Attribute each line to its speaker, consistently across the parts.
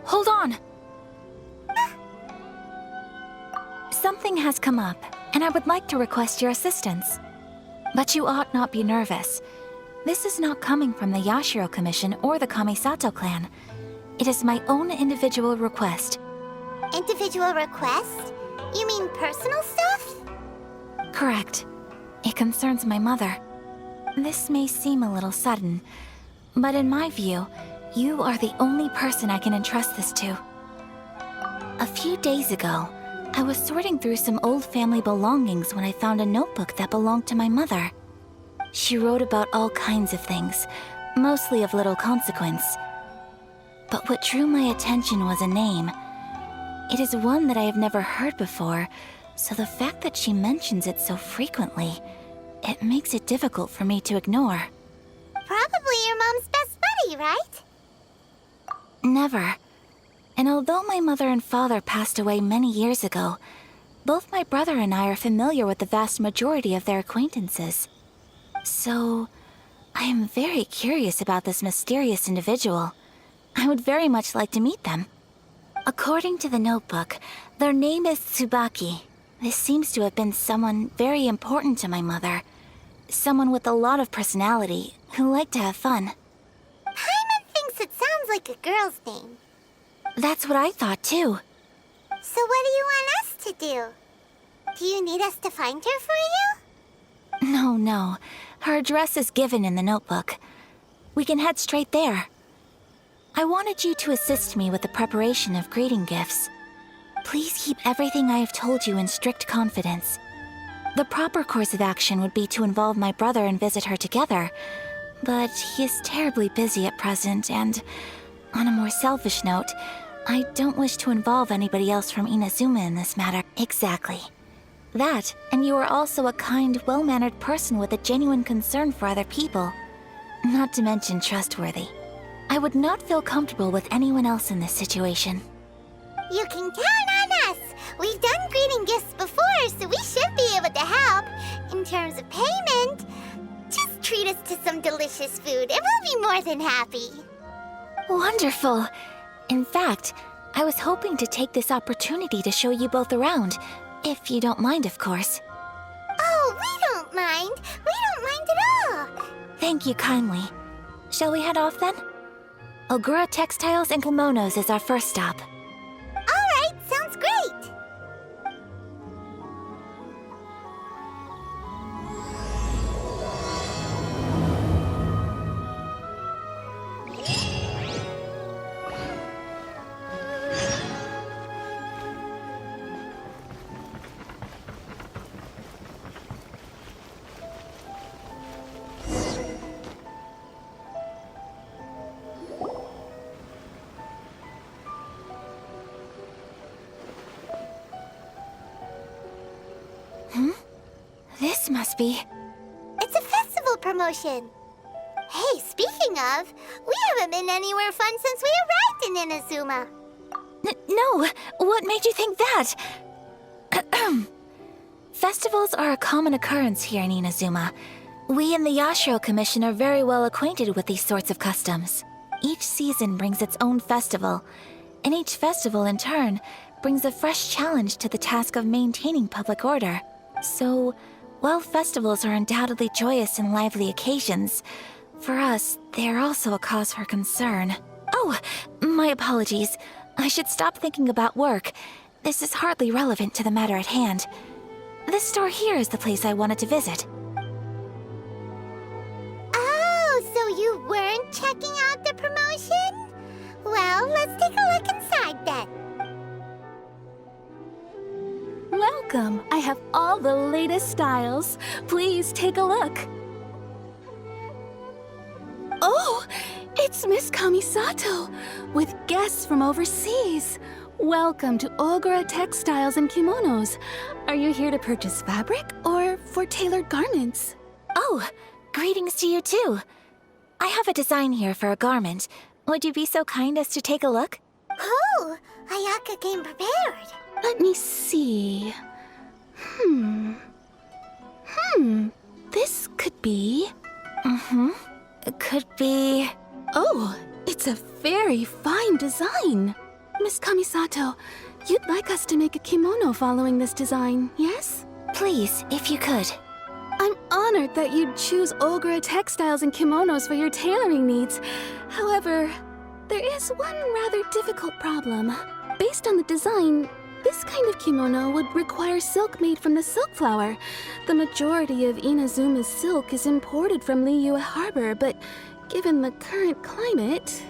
Speaker 1: hold on. Something has come up, and I would like to request your assistance. But you ought not be nervous. This is not coming from the Yashiro Commission or the Kamisato clan. It is my own individual request.
Speaker 2: Individual request? You mean personal stuff?
Speaker 1: Correct. It concerns my mother. This may seem a little sudden, but in my view, you are the only person I can entrust this to. A few days ago, I was sorting through some old family belongings when I found a notebook that belonged to my mother. She wrote about all kinds of things, mostly of little consequence. But what drew my attention was a name. It is one that I have never heard before, so the fact that she mentions it so frequently, it makes it difficult for me to ignore.
Speaker 2: Probably your mom's best buddy, right?
Speaker 1: Never. And although my mother and father passed away many years ago, both my brother and I are familiar with the vast majority of their acquaintances. So, I am very curious about this mysterious individual. I would very much like to meet them. According to the notebook, their name is Tsubaki. This seems to have been someone very important to my mother. Someone with a lot of personality, who liked to have fun.
Speaker 2: Paimon thinks it sounds like a girl's name.
Speaker 1: That's what I thought too.
Speaker 2: So what do you want us to do? Do you need us to find her for you?
Speaker 1: No. Her address is given in the notebook. We can head straight there. I wanted you to assist me with the preparation of greeting gifts. Please keep everything I have told you in strict confidence. The proper course of action would be to involve my brother and visit her together, but he is terribly busy at present, and on a more selfish note, I don't wish to involve anybody else from Inazuma in this matter. Exactly. That, and you are also a kind, well-mannered person with a genuine concern for other people. Not to mention trustworthy. I would not feel comfortable with anyone else in this situation.
Speaker 2: You can count on us! We've done greeting gifts before, so we should be able to help. In terms of payment, just treat us to some delicious food and we'll be more than happy.
Speaker 1: Wonderful! In fact, I was hoping to take this opportunity to show you both around, if you don't mind, of course.
Speaker 2: Oh, we don't mind! We don't mind at all!
Speaker 1: Thank you kindly. Shall we head off then? Ogura Textiles and Kimonos is our first stop.
Speaker 2: Alright, sounds great!
Speaker 1: This must be...
Speaker 2: It's a festival promotion. Hey, speaking of, we haven't been anywhere fun since we arrived in Inazuma.
Speaker 1: No! What made you think that? Festivals are a common occurrence here in Inazuma. We in the Yashiro Commission are very well acquainted with these sorts of customs. Each season brings its own festival, and each festival, in turn, brings a fresh challenge to the task of maintaining public order. So, while festivals are undoubtedly joyous and lively occasions, for us, they are also a cause for concern. Oh, my apologies. I should stop thinking about work. This is hardly relevant to the matter at hand. This store here is the place I wanted to visit.
Speaker 2: Oh, so you weren't checking out the promotion? Well, let's take a look inside then.
Speaker 3: Welcome! I have all the latest styles. Please take a look. Oh, it's Miss Kamisato, with guests from overseas. Welcome to Ogura Textiles and Kimonos. Are you here to purchase fabric or for tailored garments?
Speaker 1: Oh, greetings to you too. I have a design here for a garment. Would you be so kind as to take a look?
Speaker 2: Oh, Ayaka came prepared.
Speaker 3: Let me see. This could be...
Speaker 1: It could be...
Speaker 3: Oh, it's It's a very fine design. Miss Kamisato, you'd like us to make a kimono following this design, yes?
Speaker 1: Please, if you could.
Speaker 3: I'm honored that you'd choose Ogura textiles and kimonos for your tailoring needs. However, there is one rather difficult problem. Based on the design, this kind of kimono would require silk made from the silk flower. The majority of Inazuma's silk is imported from Liyue Harbor, but given the current climate,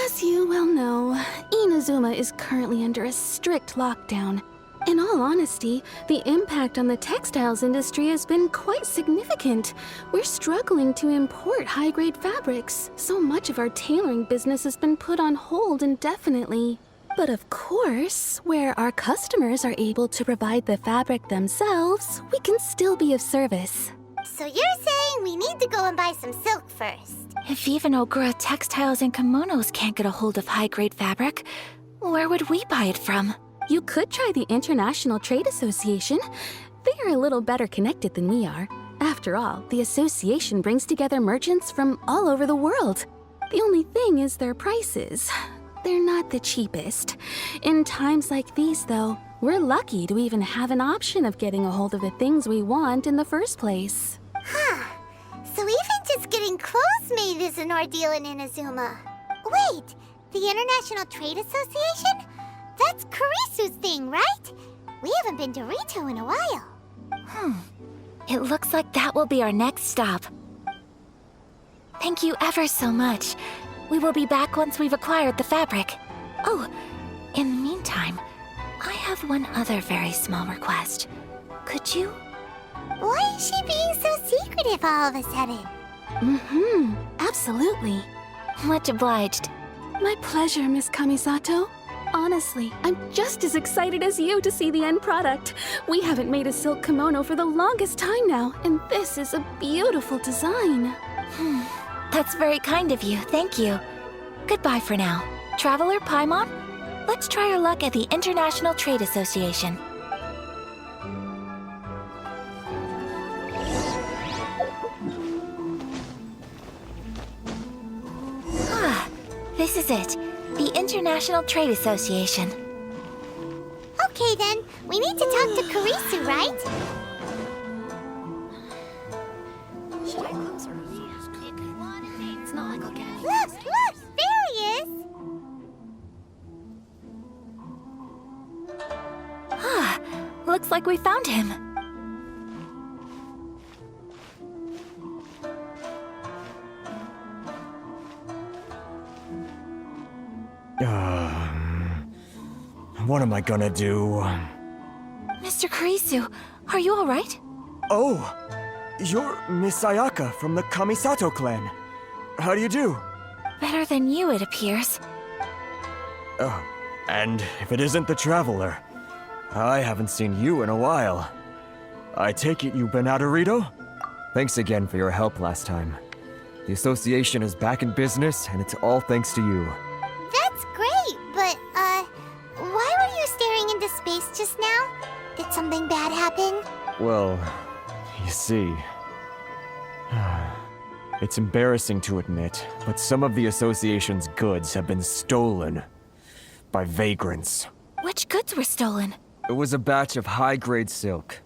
Speaker 3: as you well know, Inazuma is currently under a strict lockdown. In all honesty, the impact on the textiles industry has been quite significant. We're struggling to import high-grade fabrics. So much of our tailoring business has been put on hold indefinitely. But of course, where our customers are able to provide the fabric themselves, we can still be of service.
Speaker 2: So you're saying we need to go and buy some silk first?
Speaker 1: If even Ogura textiles and kimonos can't get a hold of high-grade fabric, where would we buy it from?
Speaker 3: You could try the International Trade Association. They are a little better connected than we are. After all, the association brings together merchants from all over the world. The only thing is their prices. They're not the cheapest. In times like these, though, we're lucky to even have an option of getting a hold of the things we want in the first place.
Speaker 2: Huh. So even just getting clothes made is an ordeal in Inazuma. Wait, the International Trade Association? That's Kurisu's thing, right? We haven't been to Rito in a while.
Speaker 1: It looks like that will be our next stop. Thank you ever so much. We will be back once we've acquired the fabric. Oh, in the meantime, I have one other very small request. Could you?
Speaker 2: Why is she being so secretive all of a sudden?
Speaker 3: Absolutely.
Speaker 1: Much obliged.
Speaker 3: My pleasure, Miss Kamisato. Honestly, I'm just as excited as you to see the end product. We haven't made a silk kimono for the longest time now, and this is a beautiful design.
Speaker 1: That's very kind of you, thank you. Goodbye for now. Traveler Paimon, let's try our luck at the International Trade Association. This is it. The International Trade Association.
Speaker 2: Okay then, we need to talk to Kurisu, right?
Speaker 3: Should I close her? It's not like I'll get any.
Speaker 2: Look, there he is!
Speaker 1: Looks like we found him.
Speaker 4: What am I gonna do?
Speaker 1: Mr. Kurisu, are you alright?
Speaker 4: Oh, you're Miss Ayaka from the Kamisato clan. How do you do?
Speaker 1: Better than you, it appears.
Speaker 4: Oh, and if it isn't the Traveler, I haven't seen you in a while. I take it you've been out of Rito? Thanks again for your help last time. The association is back in business, and it's all thanks to you.
Speaker 2: That's great, but, why were you staring into space just now? Did something bad happen?
Speaker 4: Well, you see... It's embarrassing to admit, but some of the association's goods have been stolen by vagrants.
Speaker 1: Which goods were stolen?
Speaker 4: It was a batch of high-grade silk.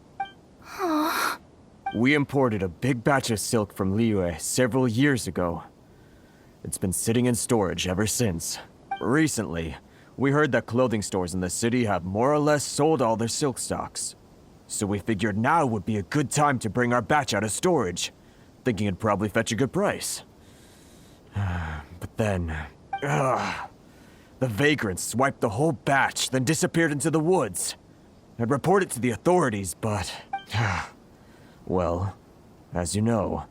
Speaker 4: We imported a big batch of silk from Liyue several years ago. It's been sitting in storage ever since. Recently, we heard that clothing stores in the city have more or less sold all their silk stocks. So we figured now would be a good time to bring our batch out of storage, thinking it'd probably fetch a good price. But then... the vagrants swiped the whole batch, then disappeared into the woods. I'd report it to the authorities, but... well, as you know,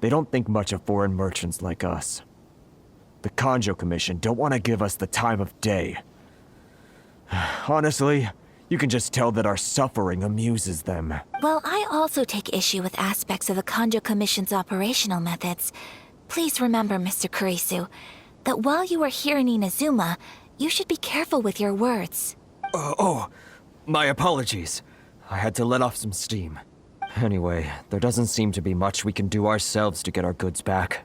Speaker 4: they don't think much of foreign merchants like us. The Kanjo Commission don't want to give us the time of day. Honestly, you can just tell that our suffering amuses them.
Speaker 1: Well, I also take issue with aspects of the Kanjo Commission's operational methods. Please remember, Mr. Kurisu, that while you are here in Inazuma, you should be careful with your words.
Speaker 4: My apologies. I had to let off some steam. Anyway, there doesn't seem to be much we can do ourselves to get our goods back.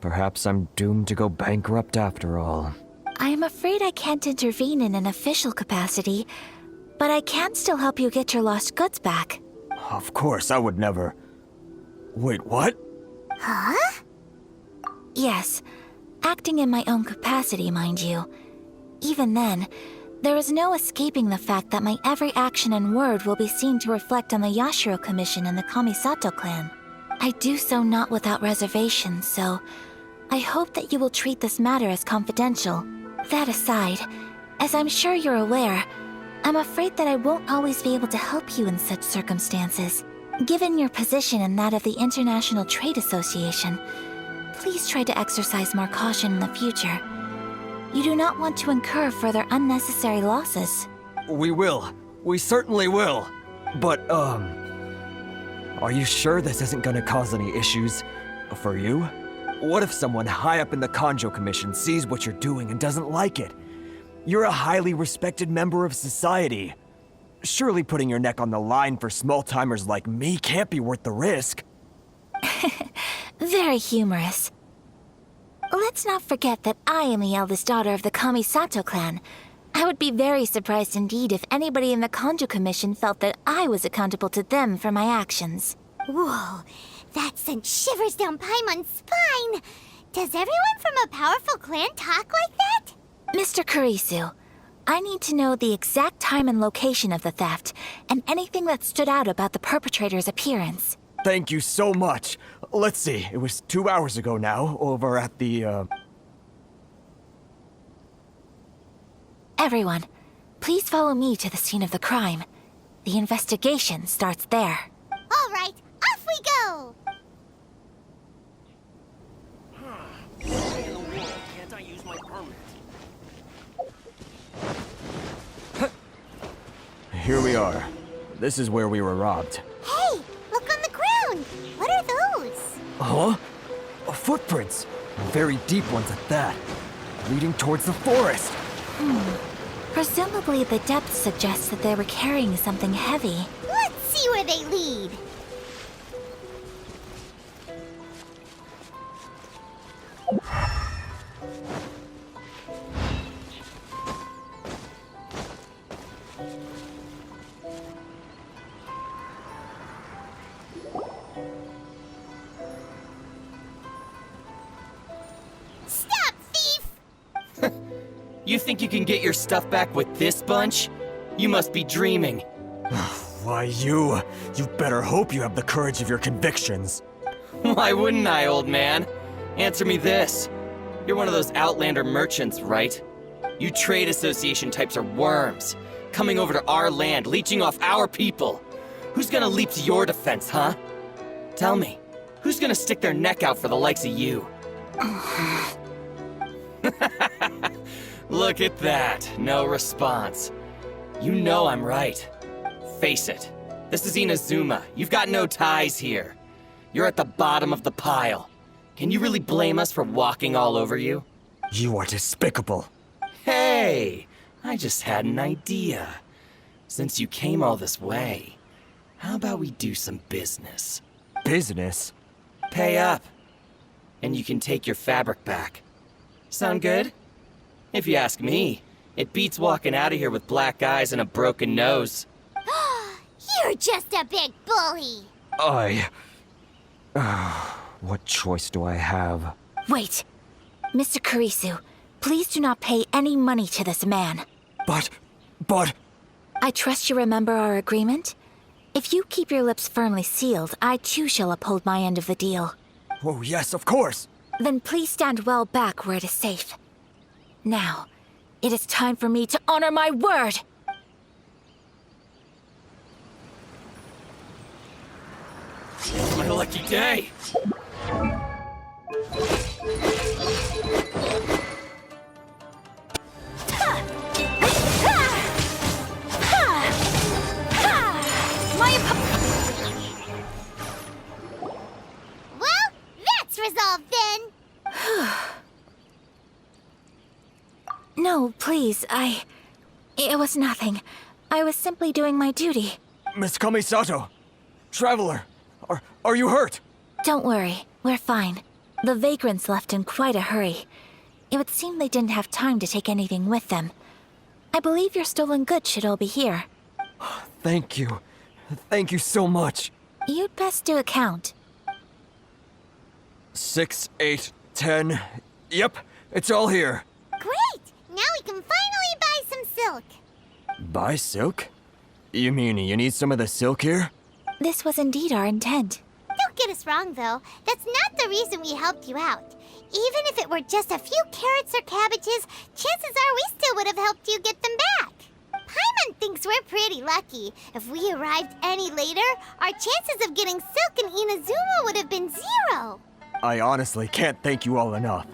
Speaker 4: Perhaps I'm doomed to go bankrupt after all.
Speaker 1: I am afraid I can't intervene in an official capacity, but I can still help you get your lost goods back.
Speaker 4: Of course, I would never... Wait, what?
Speaker 2: Huh?
Speaker 1: Yes, acting in my own capacity, mind you. Even then, there is no escaping the fact that my every action and word will be seen to reflect on the Yashiro Commission and the Kamisato clan. I do so not without reservation, so I hope that you will treat this matter as confidential. That aside, as I'm sure you're aware, I'm afraid that I won't always be able to help you in such circumstances. Given your position and that of the International Trade Association, please try to exercise more caution in the future. You do not want to incur further unnecessary losses.
Speaker 4: We will. We certainly will. But, are you sure this isn't gonna cause any issues for you? What if someone high up in the Kanjo Commission sees what you're doing and doesn't like it? You're a highly respected member of society. Surely putting your neck on the line for small-timers like me can't be worth the risk.
Speaker 1: Very humorous. Let's not forget that I am the eldest daughter of the Kamisato clan. I would be very surprised indeed if anybody in the Kanjo Commission felt that I was accountable to them for my actions.
Speaker 2: Whoa, that sent shivers down Paimon's spine. Does everyone from a powerful clan talk like that?
Speaker 1: Mr. Kurisu, I need to know the exact time and location of the theft, and anything that stood out about the perpetrator's appearance.
Speaker 4: Thank you so much. Let's see, it was 2 hours ago now, over at the,
Speaker 1: Everyone, please follow me to the scene of the crime. The investigation starts there.
Speaker 2: All right, off we go!
Speaker 5: Can't I use my permit?
Speaker 4: Here we are. This is where we were robbed.
Speaker 2: Hey, look on the ground! What are those?
Speaker 4: Huh? Footprints. Very deep ones at that. Leading towards the forest.
Speaker 1: Presumably the depth suggests that they were carrying something heavy.
Speaker 2: Let's see where they lead. Stop, thief!
Speaker 5: You think you can get your stuff back with this bunch? You must be dreaming.
Speaker 4: Why, you better hope you have the courage of your convictions.
Speaker 5: Why wouldn't I, old man? Answer me this. You're one of those Outlander merchants, right? You trade association types are worms, coming over to our land, leeching off our people. Who's gonna leap to your defense, huh? Tell me, who's gonna stick their neck out for the likes of you? Look at that, no response. You know I'm right. Face it, this is Inazuma. You've got no ties here. You're at the bottom of the pile. Can you really blame us for walking all over you?
Speaker 4: You are despicable.
Speaker 5: Hey, I just had an idea. Since you came all this way, how about we do some business?
Speaker 4: Business?
Speaker 5: Pay up, and you can take your fabric back. Sound good? If you ask me, it beats walking out of here with black eyes and a broken nose.
Speaker 2: You're just a big bully!
Speaker 4: What choice do I have?
Speaker 1: Wait! Mr. Kurisu, please do not pay any money to this man.
Speaker 4: But...
Speaker 1: I trust you remember our agreement? If you keep your lips firmly sealed, I too shall uphold my end of the deal.
Speaker 4: Oh, yes, of course.
Speaker 1: Then please stand well back where it is safe. Now, it is time for me to honor my word!
Speaker 5: It's my lucky day.
Speaker 2: Well, that's resolved then!
Speaker 1: No, please, It was nothing. I was simply doing my duty.
Speaker 4: Miss Kamisato! Traveler! Are you hurt?
Speaker 1: Don't worry, we're fine. The vagrants left in quite a hurry. It would seem they didn't have time to take anything with them. I believe your stolen goods should all be here.
Speaker 4: Thank you. Thank you so much.
Speaker 1: You'd best do a count.
Speaker 4: 6, 8, 10. Yep, it's all here.
Speaker 2: Great! Now we can finally buy some silk.
Speaker 4: Buy silk? You mean you need some of the silk here?
Speaker 1: This was indeed our intent.
Speaker 2: Don't get us wrong, though. That's not the reason we helped you out. Even if it were just a few carrots or cabbages, chances are we still would have helped you get them back. Paimon thinks we're pretty lucky. If we arrived any later, our chances of getting silk in Inazuma would have been 0.
Speaker 4: I honestly can't thank you all enough.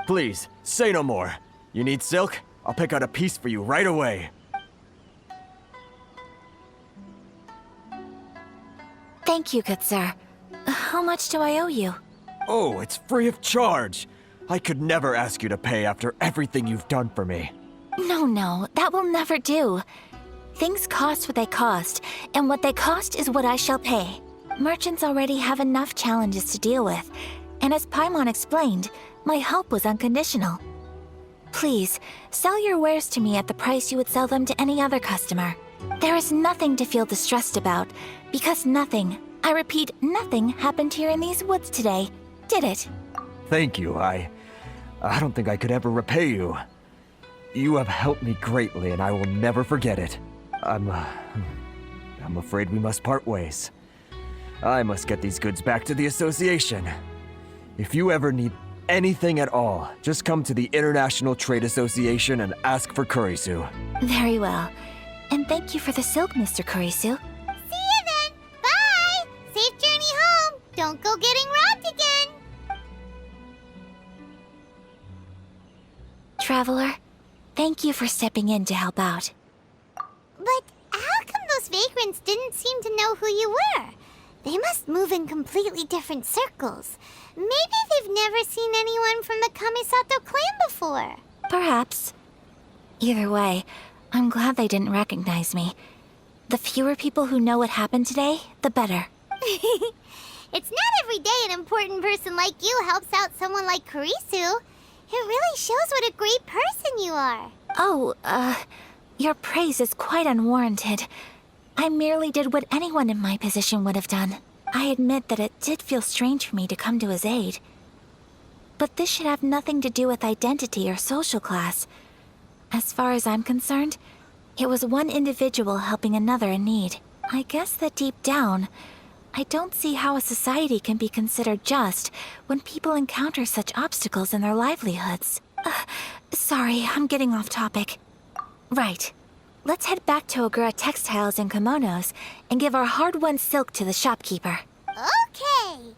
Speaker 4: Please, say no more. You need silk? I'll pick out a piece for you right away.
Speaker 1: Thank you, good sir. How much do I owe you?
Speaker 4: Oh, it's free of charge. I could never ask you to pay after everything you've done for me.
Speaker 1: No, that will never do. Things cost what they cost, and what they cost is what I shall pay. Merchants already have enough challenges to deal with, and as Paimon explained, my help was unconditional. Please, sell your wares to me at the price you would sell them to any other customer. There is nothing to feel distressed about, because nothing, I repeat, nothing happened here in these woods today, did it?
Speaker 4: Thank you. I don't think I could ever repay you. You have helped me greatly, and I will never forget it. I'm afraid we must part ways. I must get these goods back to the association. If you ever need anything at all, just come to the International Trade Association and ask for Kurisu.
Speaker 1: Very well. And thank you for the silk, Mr. Kurisu.
Speaker 2: See you then! Bye! Safe journey home! Don't go getting robbed again!
Speaker 1: Traveler, thank you for stepping in to help out.
Speaker 2: But how come those vagrants didn't seem to know who you were? They must move in completely different circles. Maybe they've never seen anyone from the Kamisato clan before.
Speaker 1: Perhaps. Either way, I'm glad they didn't recognize me. The fewer people who know what happened today, the better.
Speaker 2: It's not every day an important person like you helps out someone like Kurisu. It really shows what a great person you are.
Speaker 1: Oh, your praise is quite unwarranted. I merely did what anyone in my position would have done. I admit that it did feel strange for me to come to his aid. But this should have nothing to do with identity or social class. As far as I'm concerned, it was one individual helping another in need. I guess that deep down, I don't see how a society can be considered just when people encounter such obstacles in their livelihoods. Sorry, I'm getting off topic. Right. Let's head back to Ogura Textiles and Kimonos and give our hard-won silk to the shopkeeper.
Speaker 2: Okay.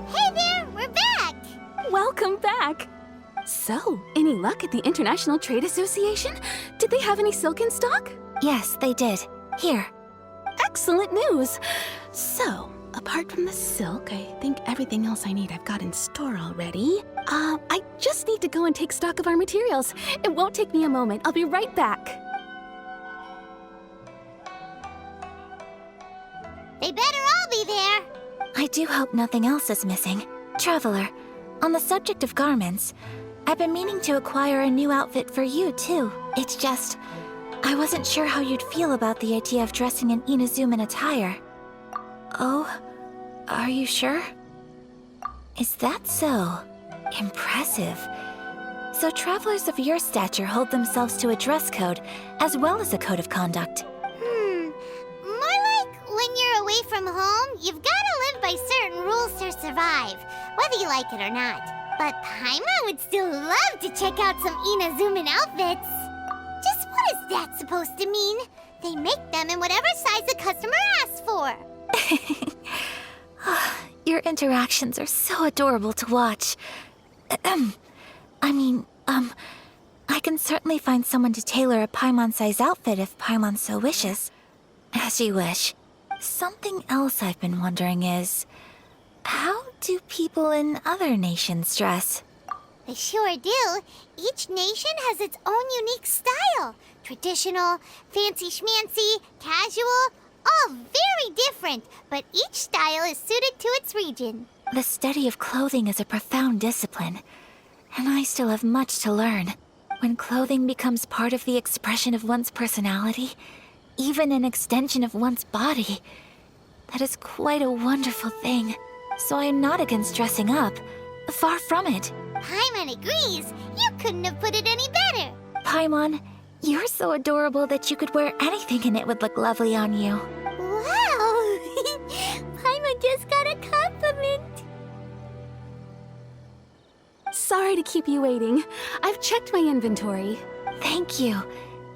Speaker 2: Hey there, we're back!
Speaker 3: Welcome back! So, any luck at the International Trade Association? Did they have any silk in stock?
Speaker 1: Yes, they did. Here.
Speaker 3: Excellent news! So, apart from the silk, I think everything else I need I've got in store already. I just need to go and take stock of our materials. It won't take me a moment. I'll be right back.
Speaker 2: They better all be there.
Speaker 1: I do hope nothing else is missing. Traveler, on the subject of garments, I've been meaning to acquire a new outfit for you, too. It's just, I wasn't sure how you'd feel about the idea of dressing in Inazuman attire. Oh, are you sure? Is that so? Impressive. So travelers of your stature hold themselves to a dress code, as well as a code of conduct.
Speaker 2: More like when you're away from home, you've gotta live by certain rules to survive, whether you like it or not. But Paimon would still love to check out some Inazuman outfits. Just what is that supposed to mean? They make them in whatever size the customer asks for.
Speaker 1: Your interactions are so adorable to watch. I can certainly find someone to tailor a Paimon-size outfit if Paimon so wishes. As you wish. Something else I've been wondering is, how do people in other nations dress?
Speaker 2: They sure do. Each nation has its own unique style. Traditional, fancy schmancy, casual, all very different, but each style is suited to its region.
Speaker 1: The study of clothing is a profound discipline, and I still have much to learn. When clothing becomes part of the expression of one's personality, even an extension of one's body, that is quite a wonderful thing. So I am not against dressing up. Far from it.
Speaker 2: Paimon agrees. You couldn't have put it any better.
Speaker 1: Paimon, you're so adorable that you could wear anything and it would look lovely on you.
Speaker 2: Wow! Paimon just got a compliment.
Speaker 3: Sorry to keep you waiting. I've checked my inventory.
Speaker 1: Thank you.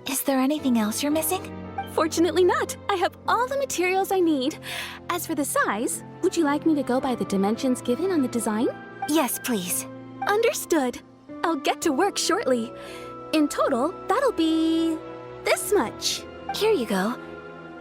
Speaker 1: Is there anything else you're missing?
Speaker 3: Fortunately not. I have all the materials I need. As for the size, would you like me to go by the dimensions given on the design?
Speaker 1: Yes, please.
Speaker 3: Understood. I'll get to work shortly. In total, that'll be this much.
Speaker 1: Here you go.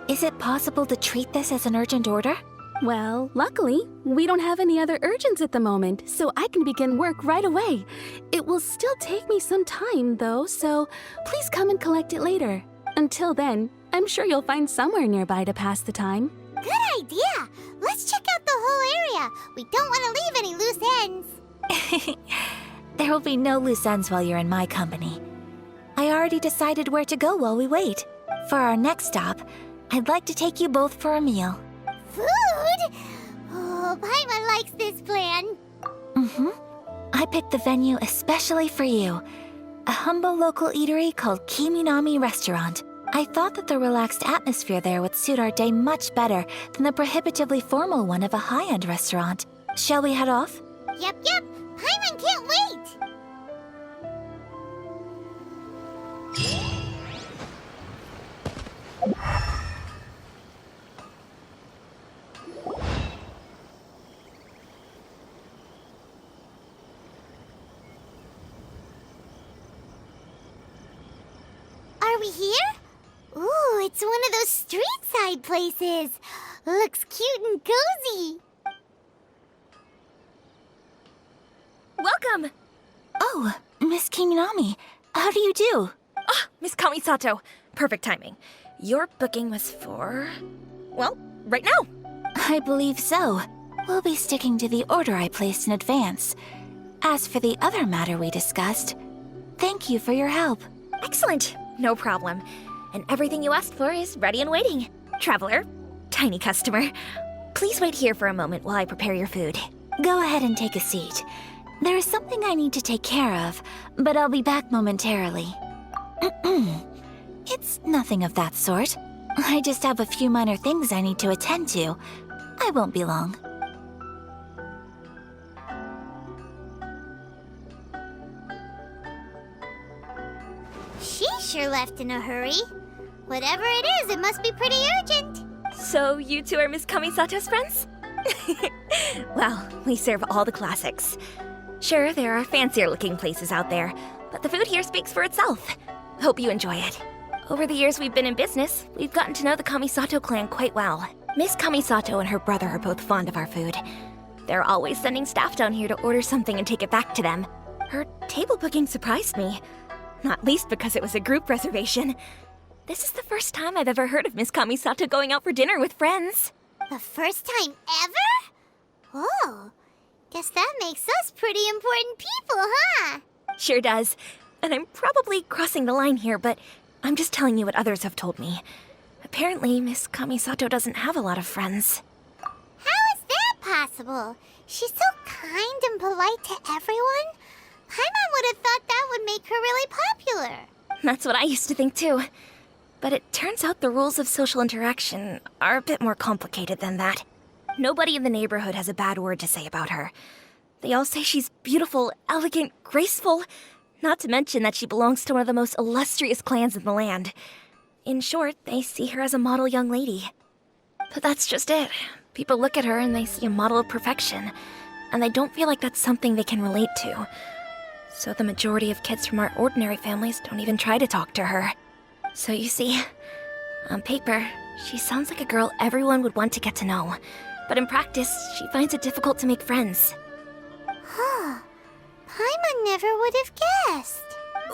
Speaker 1: Is it possible to treat this as an urgent order?
Speaker 3: Well, luckily, we don't have any other urgents at the moment, so I can begin work right away. It will still take me some time, though, so please come and collect it later. Until then, I'm sure you'll find somewhere nearby to pass the time.
Speaker 2: Good idea. Let's check out the whole area. We don't want to leave any loose ends.
Speaker 1: There will be no loose ends while you're in my company. I already decided where to go while we wait. For our next stop, I'd like to take you both for a meal.
Speaker 2: Food? Oh, Paimon likes this plan.
Speaker 1: I picked the venue especially for you. A humble local eatery called Kiminami Restaurant. I thought that the relaxed atmosphere there would suit our day much better than the prohibitively formal one of a high-end restaurant. Shall we head off?
Speaker 2: Yep. Paimon can't wait. Are we here? Ooh, it's one of those street-side places. Looks cute and cozy.
Speaker 6: Welcome!
Speaker 1: Oh, Miss Kiminami, how do you do?
Speaker 6: Ah, Miss Kamisato. Perfect timing. Your booking was for... well, right now.
Speaker 1: I believe so. We'll be sticking to the order I placed in advance. As for the other matter we discussed, thank you for your help.
Speaker 6: Excellent. No problem. And everything you asked for is ready and waiting. Traveler, tiny customer, please wait here for a moment while I prepare your food.
Speaker 1: Go ahead and take a seat. There is something I need to take care of, but I'll be back momentarily. It's nothing of that sort. I just have a few minor things I need to attend to. I won't be long.
Speaker 2: She sure left in a hurry. Whatever it is, it must be pretty urgent.
Speaker 6: So you two are Miss Kamisato's friends? Well, we serve all the classics. Sure, there are fancier-looking places out there, but the food here speaks for itself. Hope you enjoy it. Over the years we've been in business, we've gotten to know the Kamisato clan quite well. Miss Kamisato and her brother are both fond of our food. They're always sending staff down here to order something and take it back to them. Her table booking surprised me, not least because it was a group reservation. This is the first time I've ever heard of Miss Kamisato going out for dinner with friends.
Speaker 2: The first time ever? Oh, guess that makes us pretty important people, huh?
Speaker 6: Sure does. And I'm probably crossing the line here, but I'm just telling you what others have told me. Apparently, Miss Kamisato doesn't have a lot of friends.
Speaker 2: How is that possible? She's so kind and polite to everyone. Paimon would have thought that would make her really popular.
Speaker 6: That's what I used to think too. But it turns out the rules of social interaction are a bit more complicated than that. Nobody in the neighborhood has a bad word to say about her. They all say she's beautiful, elegant, graceful, not to mention that she belongs to one of the most illustrious clans in the land. In short, they see her as a model young lady. But that's just it. People look at her and they see a model of perfection, and they don't feel like that's something they can relate to. So the majority of kids from our ordinary families don't even try to talk to her. So you see, on paper, she sounds like a girl everyone would want to get to know. But in practice, she finds it difficult to make friends.
Speaker 2: Huh. Paimon never would have guessed.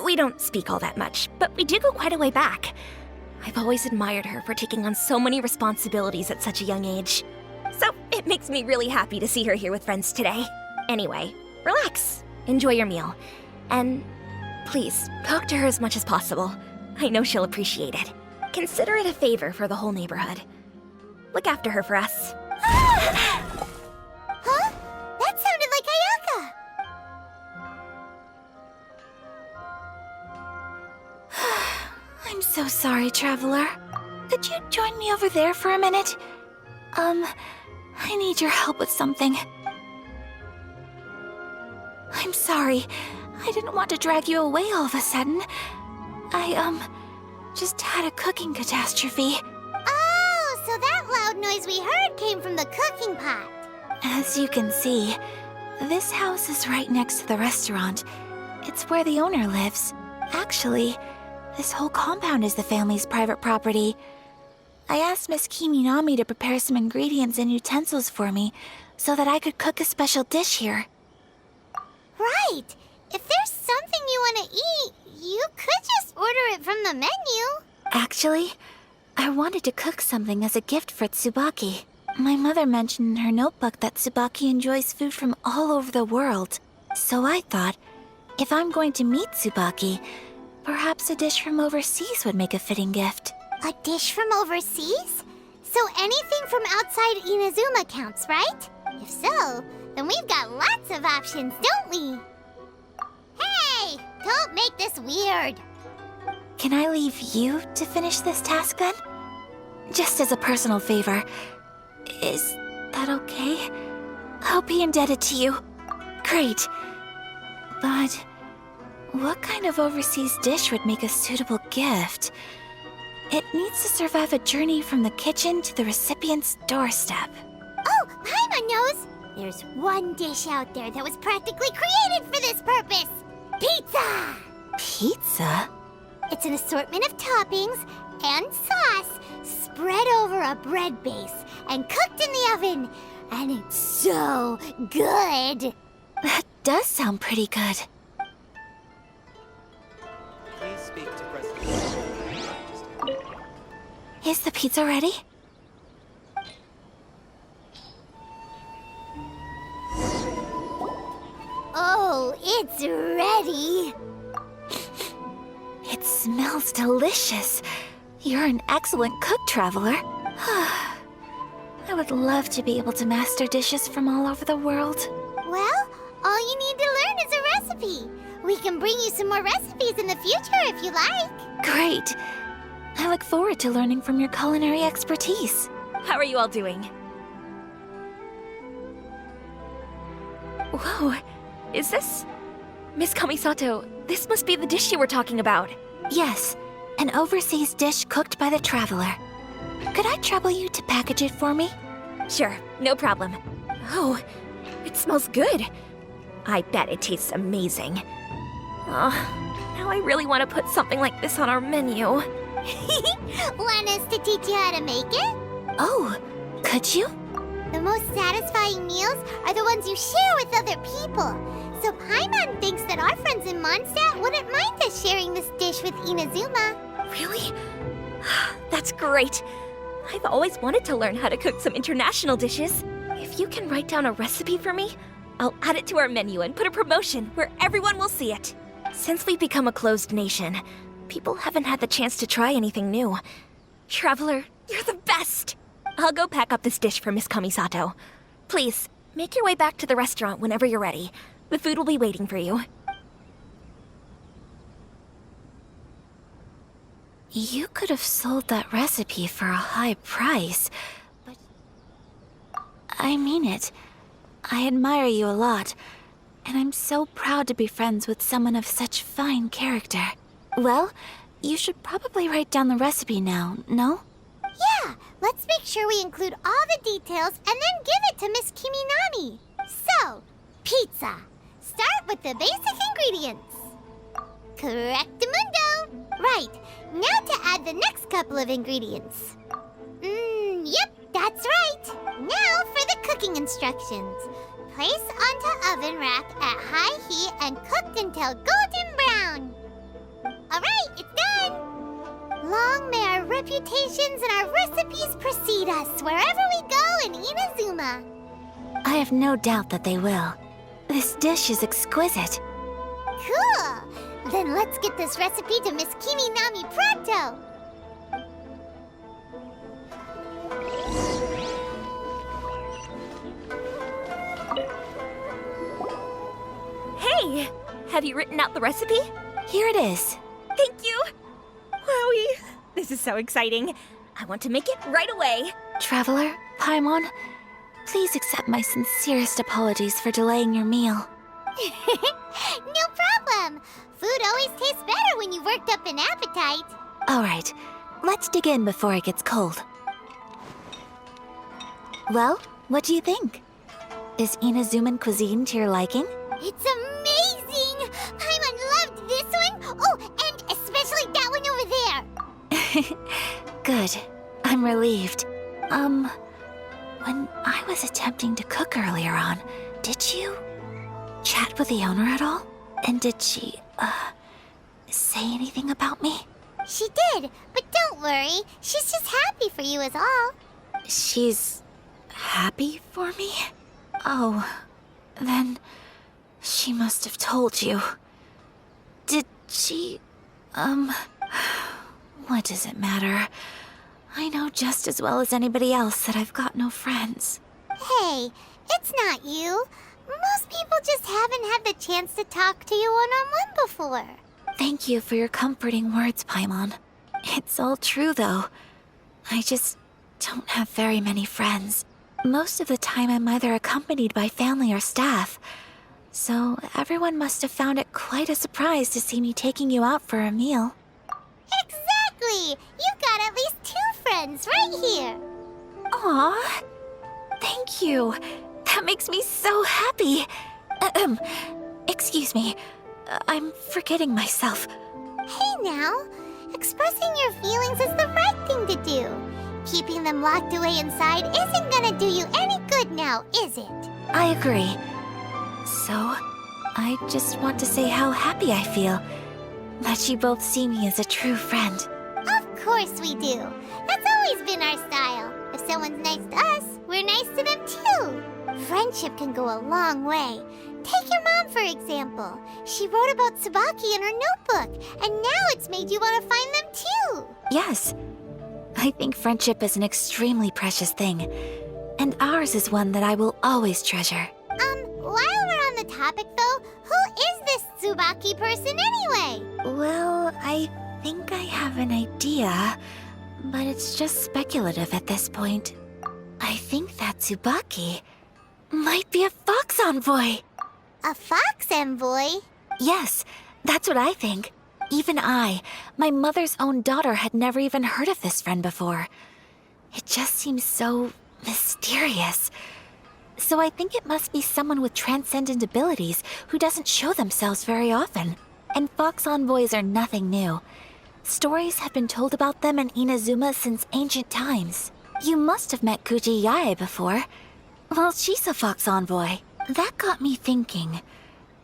Speaker 6: We don't speak all that much, but we do go quite a way back. I've always admired her for taking on so many responsibilities at such a young age. So it makes me really happy to see her here with friends today. Anyway, relax, enjoy your meal, and please talk to her as much as possible. I know she'll appreciate it. Consider it a favor for the whole neighborhood. Look after her for us.
Speaker 2: Huh? That sounded like Ayaka!
Speaker 1: I'm so sorry, Traveler. Could you join me over there for a minute? I need your help with something. I'm sorry. I didn't want to drag you away all of a sudden. I just had a cooking catastrophe.
Speaker 2: Oh, so that loud noise we heard came from the cooking pot.
Speaker 1: As you can see, this house is right next to the restaurant. It's where the owner lives. Actually, this whole compound is the family's private property. I asked Miss Kiminami to prepare some ingredients and utensils for me so that I could cook a special dish here.
Speaker 2: Right. If there's something you want to eat, you could just order it from the menu.
Speaker 1: Actually, I wanted to cook something as a gift for Tsubaki. My mother mentioned in her notebook that Tsubaki enjoys food from all over the world. So I thought, if I'm going to meet Tsubaki, perhaps a dish from overseas would make a fitting gift.
Speaker 2: A dish from overseas? So anything from outside Inazuma counts, right? If so, then we've got lots of options, don't we? Hey! Don't make this weird.
Speaker 1: Can I leave you to finish this task then? Just as a personal favor. Is that okay? I'll be indebted to you. Great. But what kind of overseas dish would make a suitable gift? It needs to survive a journey from the kitchen to the recipient's doorstep.
Speaker 2: Oh, Paimon knows! There's one dish out there that was practically created for this purpose! Pizza!
Speaker 1: Pizza?
Speaker 2: It's an assortment of toppings and sauce spread over a bread base and cooked in the oven. And it's so good!
Speaker 1: That does sound pretty good.
Speaker 5: Please speak to President.
Speaker 1: Is the pizza ready?
Speaker 2: Oh, it's ready!
Speaker 1: It smells delicious. You're an excellent cook, Traveler. I would love to be able to master dishes from all over the world.
Speaker 2: Well, all you need to learn is a recipe. We can bring you some more recipes in the future if you like.
Speaker 1: Great. I look forward to learning from your culinary expertise.
Speaker 6: How are you all doing? Whoa, is this... Miss Kamisato, this must be the dish you were talking about.
Speaker 1: Yes, an overseas dish cooked by the Traveler. Could I trouble you to package it for me?
Speaker 6: Sure, no problem. Oh, it smells good. I bet it tastes amazing. Now I really want to put something like this on our menu.
Speaker 2: Want us to teach you how to make it?
Speaker 1: Oh, could you?
Speaker 2: The most satisfying meals are the ones you share with other people. So Paimon thinks that our friends in Mondstadt wouldn't mind us sharing this dish with Inazuma.
Speaker 6: Really? That's great. I've always wanted to learn how to cook some international dishes. If you can write down a recipe for me, I'll add it to our menu and put a promotion where everyone will see it. Since we've become a closed nation, people haven't had the chance to try anything new. Traveler, you're the best! I'll go pack up this dish for Miss Kamisato. Please, make your way back to the restaurant whenever you're ready. The food will be waiting for you.
Speaker 1: You could have sold that recipe for a high price, but... I mean it. I admire you a lot, and I'm so proud to be friends with someone of such fine character. Well, you should probably write down the recipe now, no?
Speaker 2: Yeah, let's make sure we include all the details and then give it to Miss Kiminami. So, pizza. Start with the basic ingredients. Correctamundo. Right, now to add the next couple of ingredients. Yep, that's right. Now for the cooking instructions. Place onto oven rack at high heat and cooked until golden brown. Alright, it's done! Long may our reputations and our recipes precede us wherever we go in Inazuma.
Speaker 1: I have no doubt that they will. This dish is exquisite.
Speaker 2: Cool! Then let's get this recipe to Miss Kiminami pronto!
Speaker 6: Hey! Have you written out the recipe?
Speaker 1: Here it is.
Speaker 6: Thank you! Wowie! This is so exciting. I want to make it right away.
Speaker 1: Traveler, Paimon, please accept my sincerest apologies for delaying your meal.
Speaker 2: No problem! Food always tastes better when you've worked up an appetite.
Speaker 1: All right, let's dig in before it gets cold. Well, what do you think? Is Inazuman cuisine to your liking?
Speaker 2: It's amazing! Paimon loved this one! Oh, and especially that one over there!
Speaker 1: Good. I'm relieved. When I was attempting to cook earlier on, did you chat with the owner at all? And did she, say anything about me?
Speaker 2: She did, but don't worry. She's just happy for you is all.
Speaker 1: She's happy for me? Oh, then she must have told you. Did she, what does it matter? I know just as well as anybody else that I've got no friends.
Speaker 2: Hey, it's not you. Most people just haven't had the chance to talk to you one-on-one before.
Speaker 1: Thank you for your comforting words, Paimon. It's all true, though. I just don't have very many friends. Most of the time I'm either accompanied by family or staff. So everyone must have found it quite a surprise to see me taking you out for a meal.
Speaker 2: Exactly! You've got at least 2 friends right here.
Speaker 1: Aw, thank you. That makes me so happy. Excuse me. I'm forgetting myself.
Speaker 2: Hey now, expressing your feelings is the right thing to do. Keeping them locked away inside isn't gonna do you any good now, is it?
Speaker 1: I agree. So, I just want to say how happy I feel that you both see me as a true friend.
Speaker 2: Of course we do. That's always been our style. If someone's nice to us, we're nice to them too. Friendship can go a long way. Take your mom, for example. She wrote about Tsubaki in her notebook, and now it's made you want to find them too.
Speaker 1: Yes. I think friendship is an extremely precious thing, and ours is one that I will always treasure.
Speaker 2: While we're on the topic though, who is this Tsubaki person anyway?
Speaker 1: Well, I think I have an idea, but it's just speculative at this point. I think that Tsubaki might be a fox envoy.
Speaker 2: A fox envoy?
Speaker 1: Yes, that's what I think. Even I, my mother's own daughter, had never even heard of this friend before. It just seems so mysterious. So I think it must be someone with transcendent abilities who doesn't show themselves very often. And fox envoys are nothing new. Stories have been told about them in Inazuma since ancient times. You must have met Kuji Yae before. Well, she's a fox envoy. That got me thinking.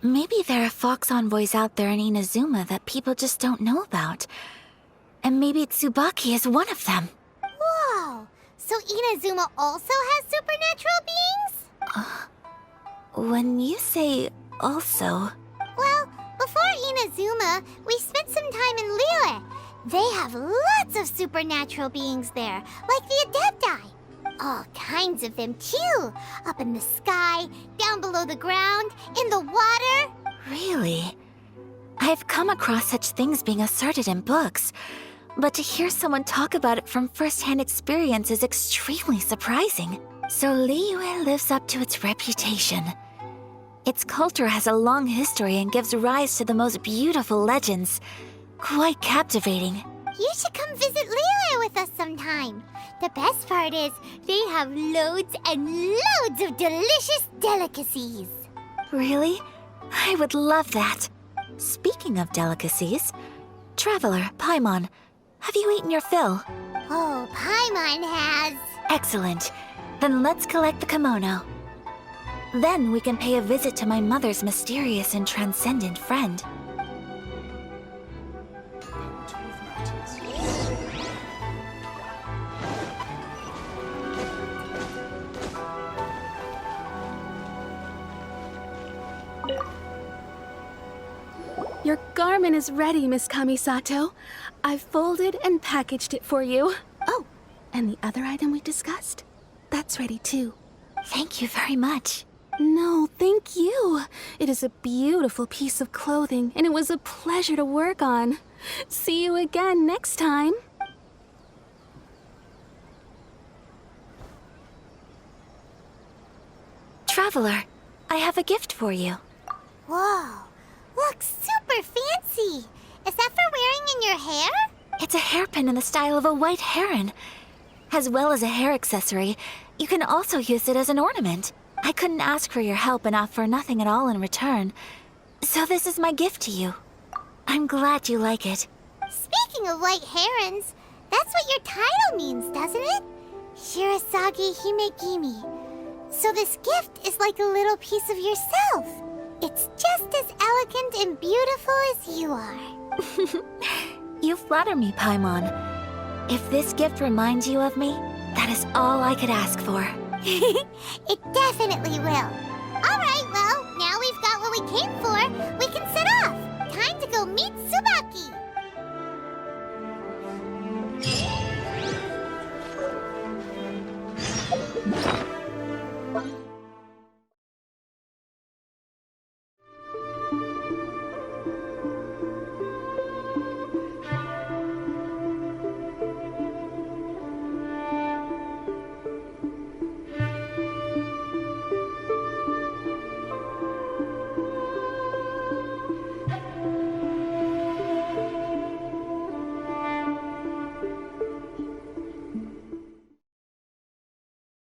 Speaker 1: Maybe there are fox envoys out there in Inazuma that people just don't know about. And maybe Tsubaki is one of them.
Speaker 2: Whoa! So Inazuma also has supernatural beings?
Speaker 1: When you say also...
Speaker 2: Well, before Inazuma, we spent some time in Liyue. They have lots of supernatural beings there, like the Adepti. All kinds of them, too. Up in the sky, down below the ground, in the water.
Speaker 1: Really? I've come across such things being asserted in books, but to hear someone talk about it from first-hand experience is extremely surprising. So Liyue lives up to its reputation. Its culture has a long history and gives rise to the most beautiful legends. Quite captivating.
Speaker 2: You should come visit Liyue with us sometime. The best part is, they have loads and loads of delicious delicacies.
Speaker 1: Really? I would love that. Speaking of delicacies, Traveler, Paimon, have you eaten your fill?
Speaker 2: Oh, Paimon has.
Speaker 1: Excellent. Then let's collect the kimono. Then we can pay a visit to my mother's mysterious and transcendent friend.
Speaker 3: Your garment is ready, Miss Kamisato. I've folded and packaged it for you. Oh, and the other item we discussed? That's ready too.
Speaker 1: Thank you very much.
Speaker 3: No, thank you. It is a beautiful piece of clothing, and it was a pleasure to work on. See you again next time.
Speaker 1: Traveler, I have a gift for you.
Speaker 2: Whoa, looks super fancy. Is that for wearing in your hair?
Speaker 1: It's a hairpin in the style of a white heron. As well as a hair accessory, you can also use it as an ornament. I couldn't ask for your help and offer nothing at all in return. So this is my gift to you. I'm glad you like it.
Speaker 2: Speaking of white herons, that's what your title means, doesn't it? Shirasagi Himegimi. So this gift is like a little piece of yourself. It's just as elegant and beautiful as you are.
Speaker 1: You flatter me, Paimon. If this gift reminds you of me, that is all I could ask for.
Speaker 2: It definitely will. All right, well, now we've got what we came